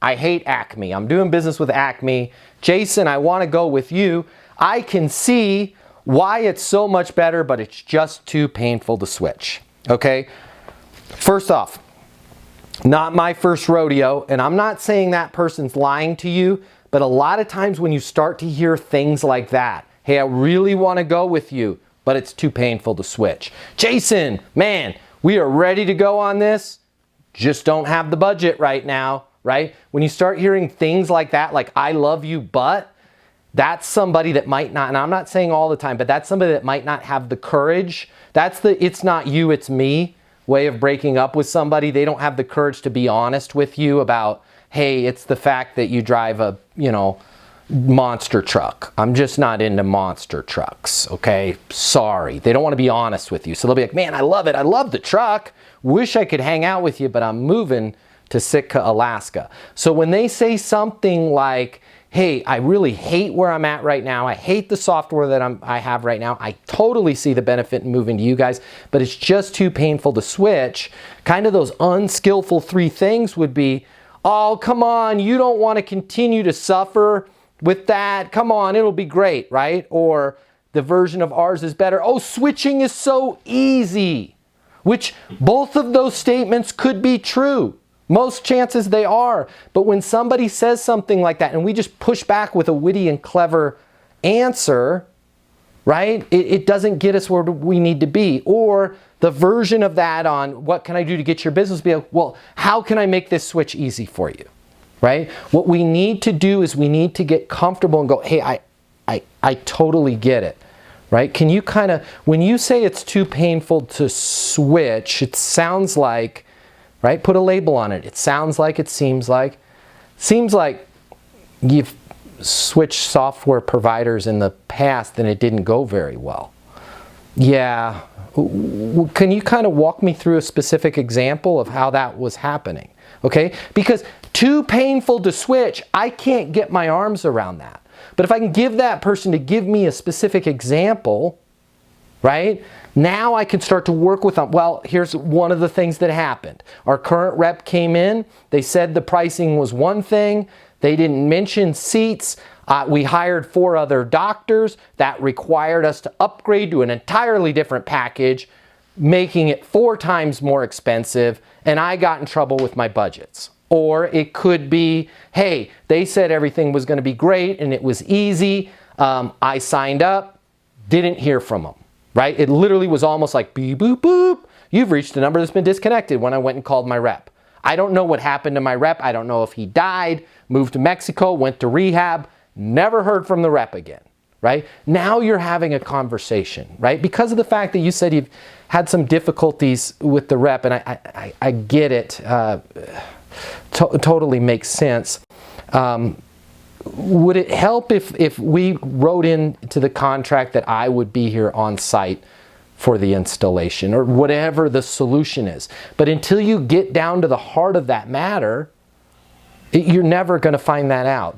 I hate Acme. I'm doing business with Acme. Jason, I want to go with you. I can see why it's so much better, but it's just too painful to switch. Okay? First off, not my first rodeo, and I'm not saying that person's lying to you, but a lot of times when you start to hear things like that, hey, I really want to go with you, but it's too painful to switch. Jason, man, we are ready to go on this, just don't have the budget right now, right? When you start hearing things like that, like I love you, but that's somebody that might not, and I'm not saying all the time, but that's somebody that might not have the courage. That's the it's not you, it's me way of breaking up with somebody. They don't have the courage to be honest with you about, hey, it's the fact that you drive a, monster truck. I'm just not into monster trucks, okay? Sorry. They don't want to be honest with you. So they'll be like, man, I love it. I love the truck. Wish I could hang out with you, but I'm moving to Sitka, Alaska. So when they say something like, hey, I really hate where I'm at right now. I hate the software that I have right now. I totally see the benefit in moving to you guys, but it's just too painful to switch. Kind of those unskillful 3 things would be, oh, come on, you don't want to continue to suffer with that. Come on, it'll be great, right? Or the version of ours is better. Oh, switching is so easy, which both of those statements could be true. Most chances they are. But when somebody says something like that and we just push back with a witty and clever answer, right? It doesn't get us where we need to be. Or the version of that on what can I do to get your business be like, well, how can I make this switch easy for you? Right? What we need to do is we need to get comfortable and go, hey, I totally get it. Right? Can you kind of, when you say it's too painful to switch, it sounds like, right? Put a label on it. It sounds like, it seems like you've switched software providers in the past and it didn't go very well. Yeah. Can you kind of walk me through a specific example of how that was happening? Okay? Because too painful to switch, I can't get my arms around that. But if I can give that person to give me a specific example, right? Now I can start to work with them. Well, here's one of the things that happened. Our current rep came in. They said the pricing was one thing. They didn't mention seats. We hired 4 other doctors. That required us to upgrade to an entirely different package, making it 4 times more expensive, and I got in trouble with my budgets. Or it could be, hey, they said everything was going to be great and it was easy. I signed up, didn't hear from them, right? It literally was almost like beep, boop, boop. You've reached a number that's been disconnected when I went and called my rep. I don't know what happened to my rep. I don't know if he died, moved to Mexico, went to rehab, never heard from the rep again, right? Now you're having a conversation, right? Because of the fact that you said you've had some difficulties with the rep, and I get it. Totally makes sense. Would it help if we wrote into the contract that I would be here on site for the installation or whatever the solution is? But until you get down to the heart of that matter, you're never going to find that out.